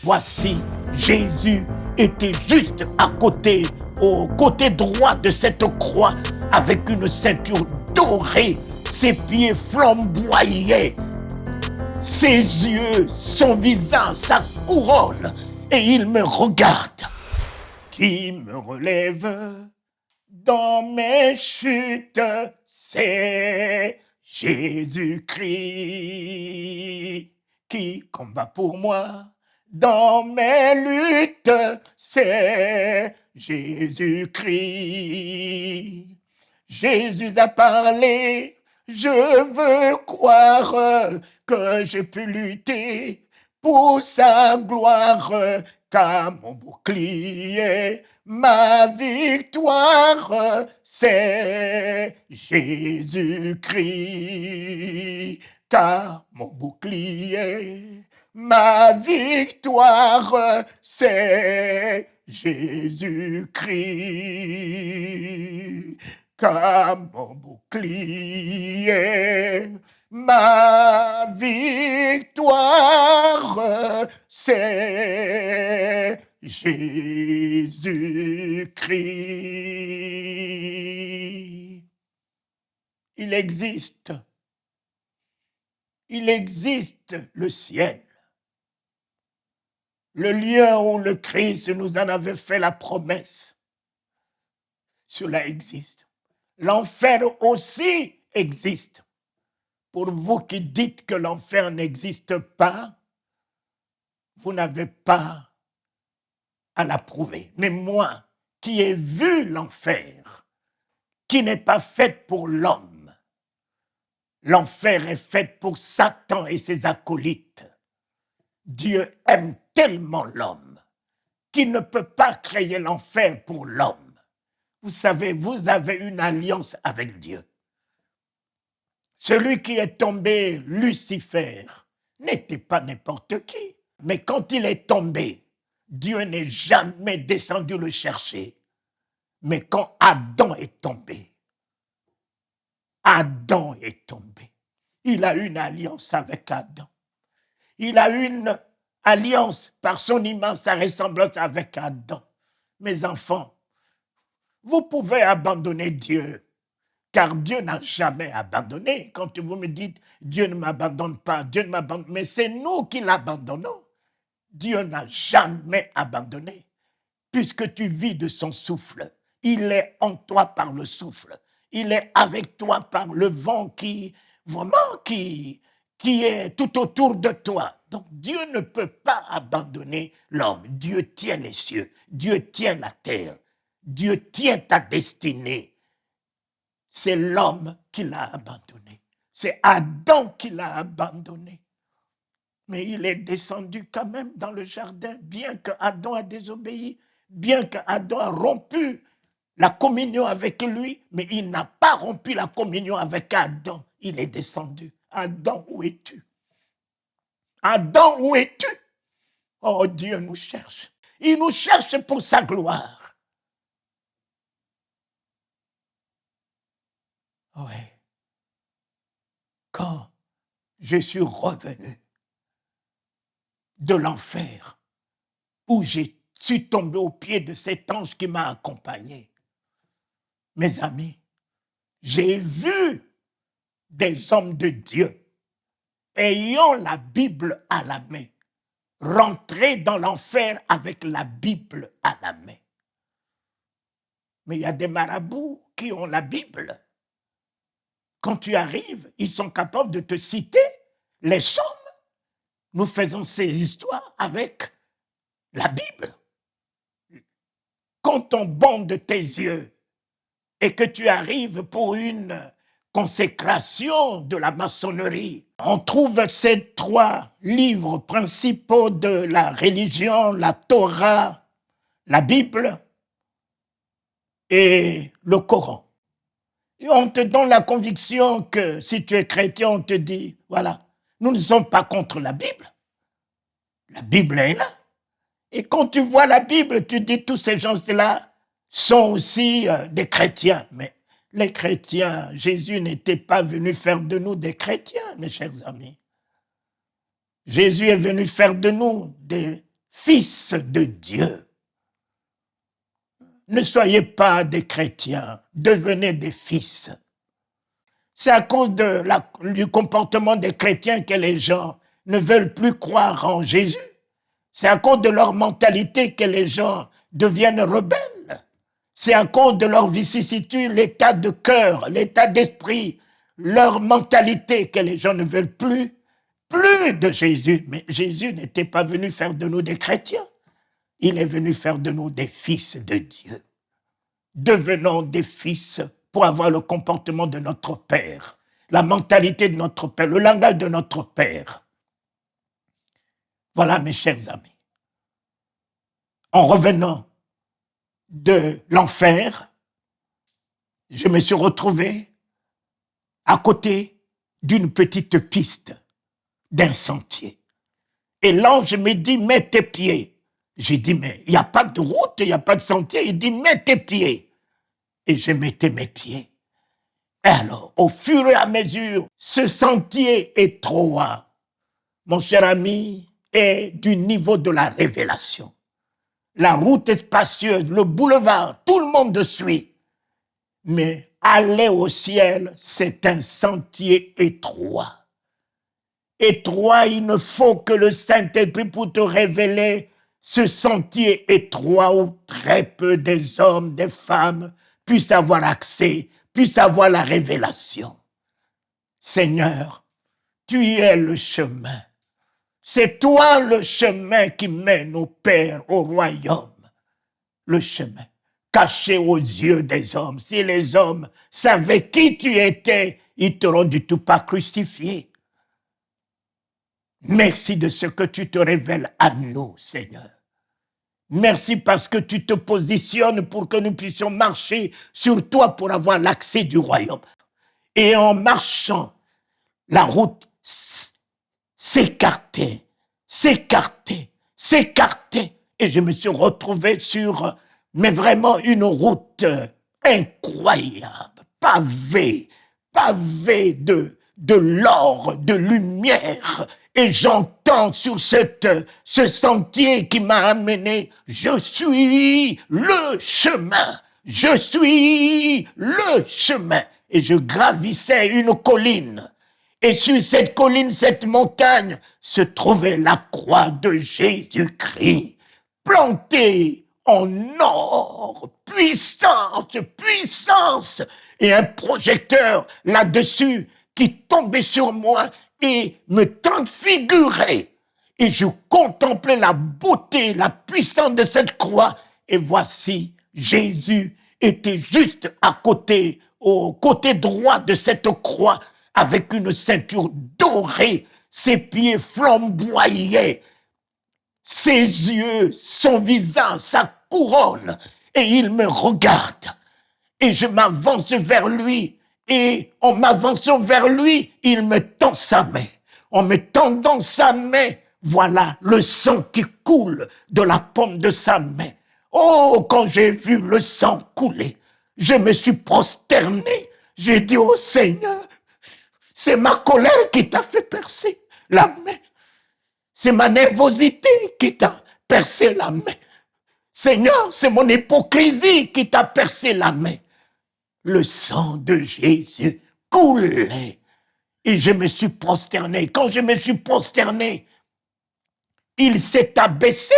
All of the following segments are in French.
Voici, Jésus était juste à côté, au côté droit de cette croix, avec une ceinture dorée. Ses pieds flamboyaient, ses yeux, son visage, sa couronne. Et il me regarde. Qui me relève dans mes chutes, c'est Jésus-Christ. Qui combat pour moi dans mes luttes, c'est Jésus-Christ. Jésus a parlé, je veux croire que je peux lutter pour sa gloire, car mon bouclier, ma victoire, c'est Jésus-Christ. Car mon bouclier, ma victoire, c'est Jésus-Christ. Car mon bouclier, ma victoire, c'est Jésus-Christ. Il existe le ciel, le lieu où le Christ nous en avait fait la promesse. Cela existe. L'enfer aussi existe. Pour vous qui dites que l'enfer n'existe pas, vous n'avez pas à l'approuver. Mais moi, qui ai vu l'enfer, qui n'est pas fait pour l'homme, l'enfer est fait pour Satan et ses acolytes. Dieu aime tellement l'homme qu'il ne peut pas créer l'enfer pour l'homme. Vous savez, vous avez une alliance avec Dieu. Celui qui est tombé, Lucifer, n'était pas n'importe qui. Mais quand il est tombé, Dieu n'est jamais descendu le chercher. Mais quand Adam est tombé, il a une alliance avec Adam. Il a une alliance par son image, sa ressemblance avec Adam. Mes enfants, vous pouvez abandonner Dieu, car Dieu n'a jamais abandonné. Quand vous me dites, Dieu ne m'abandonne pas, Dieu ne m'abandonne pas, mais c'est nous qui l'abandonnons. Dieu n'a jamais abandonné, puisque tu vis de son souffle. Il est en toi par le souffle. Il est avec toi par le vent qui est tout autour de toi. Donc Dieu ne peut pas abandonner l'homme. Dieu tient les cieux, Dieu tient la terre, Dieu tient ta destinée. C'est l'homme qui l'a abandonné. C'est Adam qui l'a abandonné. Mais il est descendu quand même dans le jardin, bien que Adam a désobéi, bien que Adam a rompu la communion avec lui, mais il n'a pas rompu la communion avec Adam. Il est descendu. Adam, où es-tu? Adam, où es-tu? Oh, Dieu nous cherche. Il nous cherche pour sa gloire. Oui. Quand je suis revenu de l'enfer, où je suis tombé aux pieds de cet ange qui m'a accompagné, mes amis, j'ai vu des hommes de Dieu ayant la Bible à la main, rentrer dans l'enfer avec la Bible à la main. Mais il y a des marabouts qui ont la Bible. Quand tu arrives, ils sont capables de te citer les psaumes. Nous faisons ces histoires avec la Bible. Quand on bande tes yeux et que tu arrives pour une consécration de la maçonnerie, on trouve ces 3 livres principaux de la religion, la Torah, la Bible et le Coran. Et on te donne la conviction que si tu es chrétien, on te dit, voilà, nous ne sommes pas contre la Bible. La Bible est là. Et quand tu vois la Bible, tu dis, tous ces gens-là sont aussi des chrétiens. Mais les chrétiens, Jésus n'était pas venu faire de nous des chrétiens, mes chers amis. Jésus est venu faire de nous des fils de Dieu. Ne soyez pas des chrétiens, devenez des fils. C'est à cause du comportement des chrétiens que les gens ne veulent plus croire en Jésus. C'est à cause de leur mentalité que les gens deviennent rebelles. C'est à cause de leur vicissitude, l'état de cœur, l'état d'esprit, leur mentalité que les gens ne veulent plus de Jésus. Mais Jésus n'était pas venu faire de nous des chrétiens. Il est venu faire de nous des fils de Dieu. Devenons des fils pour avoir le comportement de notre Père, la mentalité de notre Père, le langage de notre Père. Voilà, mes chers amis. En revenant de l'enfer, je me suis retrouvé à côté d'une petite piste, d'un sentier. Et l'ange me dit, mets tes pieds. J'ai dit, mais il n'y a pas de route, il n'y a pas de sentier. Il dit, mets tes pieds. Et je mettais mes pieds. Et alors, au fur et à mesure, ce sentier étroit, mon cher ami, est du niveau de la révélation. La route est spacieuse, le boulevard, tout le monde suit. Mais aller au ciel, c'est un sentier étroit. Étroit, il ne faut que le Saint-Esprit pour te révéler ce sentier étroit où très peu des hommes, des femmes puissent avoir accès, puissent avoir la révélation. Seigneur, tu es le chemin. C'est toi le chemin qui mène au Père, au royaume. Le chemin, caché aux yeux des hommes. Si les hommes savaient qui tu étais, ils t'auront du tout pas crucifié. Merci de ce que tu te révèles à nous, Seigneur. Merci parce que tu te positionnes pour que nous puissions marcher sur toi pour avoir l'accès du royaume. Et en marchant, la route s'écartait. Et je me suis retrouvé sur, mais vraiment une route incroyable, pavée de l'or, de lumière. Et j'entends sur ce sentier qui m'a amené, je suis le chemin. Je suis le chemin. Et je gravissais une colline. Et sur cette colline, cette montagne, se trouvait la croix de Jésus-Christ, plantée en or, puissance, et un projecteur là-dessus qui tombait sur moi et me transfigurait. Et je contemplais la beauté, la puissance de cette croix. Et voici, Jésus était juste à côté, au côté droit de cette croix, avec une ceinture dorée, ses pieds flamboyaient, ses yeux, son visage, sa couronne, et il me regarde. Et je m'avance vers lui, et en m'avançant vers lui, il me tend sa main. En me tendant sa main, voilà le sang qui coule de la paume de sa main. Oh, quand j'ai vu le sang couler, je me suis prosterné. J'ai dit, oh Seigneur, c'est ma colère qui t'a fait percer la main. C'est ma nervosité qui t'a percé la main. Seigneur, c'est mon hypocrisie qui t'a percé la main. Le sang de Jésus coulait et je me suis prosterné. Quand je me suis prosterné, il s'est abaissé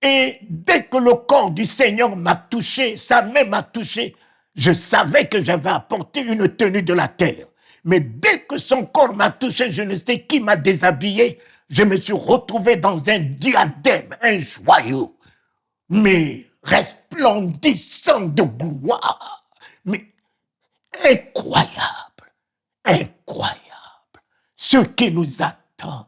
et dès que le corps du Seigneur m'a touché, sa main m'a touché, je savais que j'avais apporté une tenue de la terre. Mais dès que son corps m'a touché, je ne sais qui m'a déshabillé, je me suis retrouvé dans un diadème, un joyau, mais resplendissant de gloire, mais incroyable, ce qui nous attend,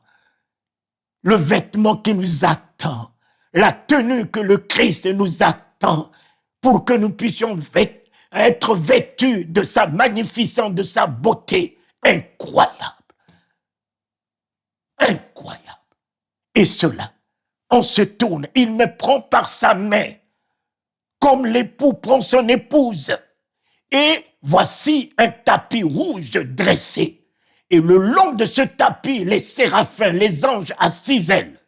le vêtement qui nous attend, la tenue que le Christ nous attend pour que nous puissions être vêtus de sa magnificence, de sa beauté incroyable. Et cela, on se tourne, il me prend par sa main, comme l'époux prend son épouse. Et voici un tapis rouge dressé. Et le long de ce tapis, les séraphins, les anges à 6 ailes,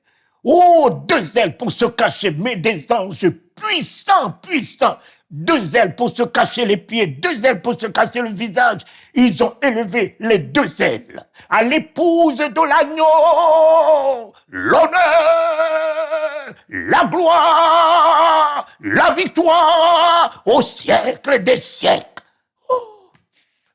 Oh, 2 ailes pour se cacher, mais des anges puissants, puissants. 2 ailes pour se cacher les pieds, 2 ailes pour se cacher le visage. Ils ont élevé les 2 ailes à l'épouse de l'agneau. L'honneur, la gloire, la victoire au siècle des siècles. Oh,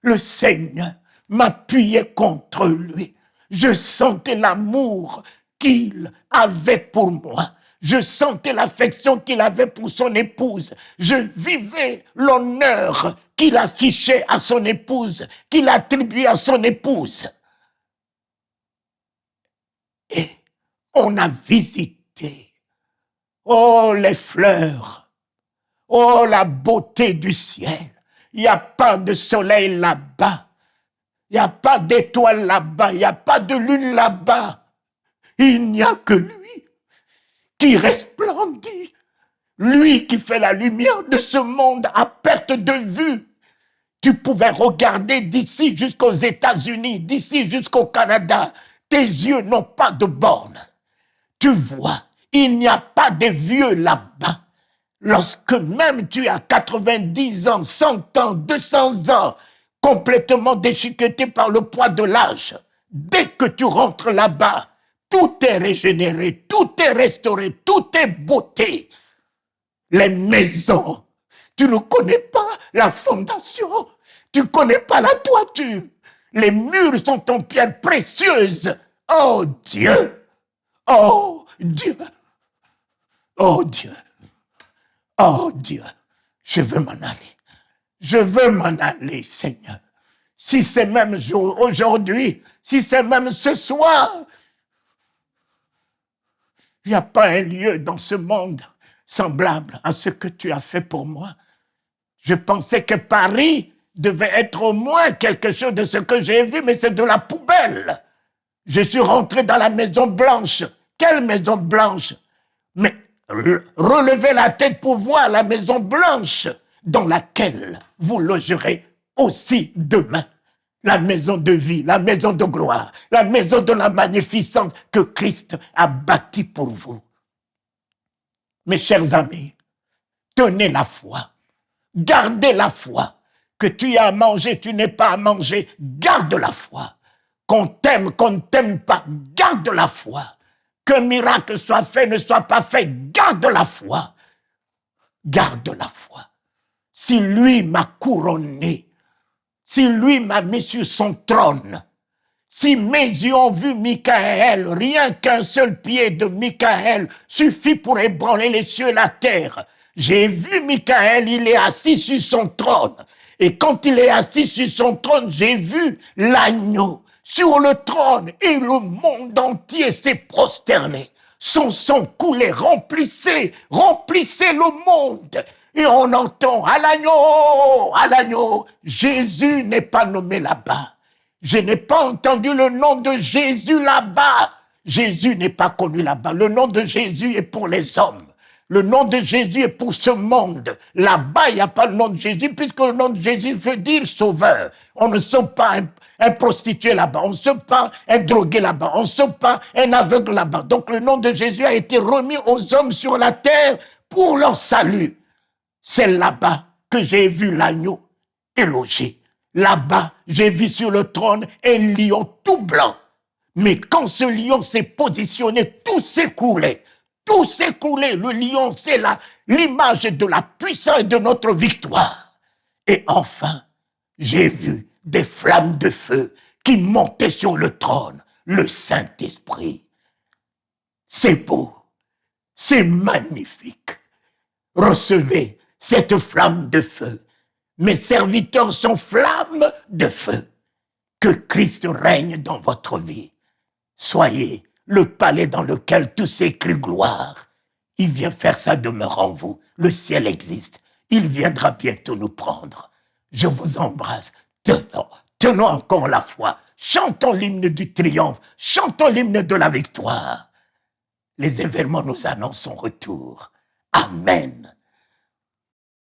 le Seigneur m'appuyait contre lui. Je sentais l'amour qu'il avait pour moi. Je sentais l'affection qu'il avait pour son épouse. Je vivais l'honneur qu'il affichait à son épouse, qu'il attribuait à son épouse. Et on a visité, oh les fleurs, oh la beauté du ciel. Il n'y a pas de soleil là-bas. Il n'y a pas d'étoiles là-bas. Il n'y a pas de lune là-bas. Il n'y a que lui qui resplendit, lui qui fait la lumière de ce monde à perte de vue. Tu pouvais regarder d'ici jusqu'aux États-Unis, d'ici jusqu'au Canada. Tes yeux n'ont pas de borne. Tu vois, il n'y a pas de vieux là-bas. Lorsque même tu as 90 ans, 100 ans, 200 ans, complètement déchiqueté par le poids de l'âge, dès que tu rentres là-bas, tout est régénéré, tout est restauré, tout est beauté. Les maisons, tu ne connais pas la fondation, tu ne connais pas la toiture. Les murs sont en pierre précieuse. Oh Dieu, oh Dieu, oh Dieu, oh Dieu, je veux m'en aller. Je veux m'en aller, Seigneur. Si c'est même aujourd'hui, si c'est même ce soir, il n'y a pas un lieu dans ce monde semblable à ce que tu as fait pour moi. Je pensais que Paris devait être au moins quelque chose de ce que j'ai vu, mais c'est de la poubelle. Je suis rentré dans la Maison Blanche. Quelle Maison Blanche? Mais relevez la tête pour voir la Maison Blanche dans laquelle vous logerez aussi demain. La maison de vie, la maison de gloire, la maison de la magnificence que Christ a bâtie pour vous. Mes chers amis, tenez la foi, gardez la foi. Que tu as à manger, tu n'aies pas à manger, garde la foi. Qu'on t'aime, qu'on ne t'aime pas, garde la foi. Qu'un miracle soit fait, ne soit pas fait, garde la foi. Garde la foi. Si lui m'a couronné, si lui m'a mis sur son trône, si mes yeux ont vu Michaël, rien qu'un seul pied de Michaël suffit pour ébranler les cieux et la terre. J'ai vu Michaël, il est assis sur son trône. Et quand il est assis sur son trône, j'ai vu l'agneau sur le trône et le monde entier s'est prosterné. Son sang coulait, remplissait le monde. Et on entend à l'agneau. Jésus n'est pas nommé là-bas. Je n'ai pas entendu le nom de Jésus là-bas. Jésus n'est pas connu là-bas. Le nom de Jésus est pour les hommes. Le nom de Jésus est pour ce monde. Là-bas, il n'y a pas le nom de Jésus, puisque le nom de Jésus veut dire sauveur. On ne sauve pas un prostitué là-bas, on ne sauve pas un drogué là-bas, on ne sauve pas un aveugle là-bas. Donc le nom de Jésus a été remis aux hommes sur la terre pour leur salut. C'est là-bas que j'ai vu l'agneau élogé. Là-bas, j'ai vu sur le trône un lion tout blanc. Mais quand ce lion s'est positionné, tout s'écroulait. Tout s'écroulait. Le lion, c'est l'image de la puissance et de notre victoire. Et enfin, j'ai vu des flammes de feu qui montaient sur le trône, le Saint-Esprit. C'est beau, c'est magnifique. Recevez cette flamme de feu. Mes serviteurs sont flammes de feu. Que Christ règne dans votre vie. Soyez le palais dans lequel tout s'écrit gloire. Il vient faire sa demeure en vous. Le ciel existe. Il viendra bientôt nous prendre. Je vous embrasse. Tenons encore la foi. Chantons l'hymne du triomphe. Chantons l'hymne de la victoire. Les événements nous annoncent son retour. Amen.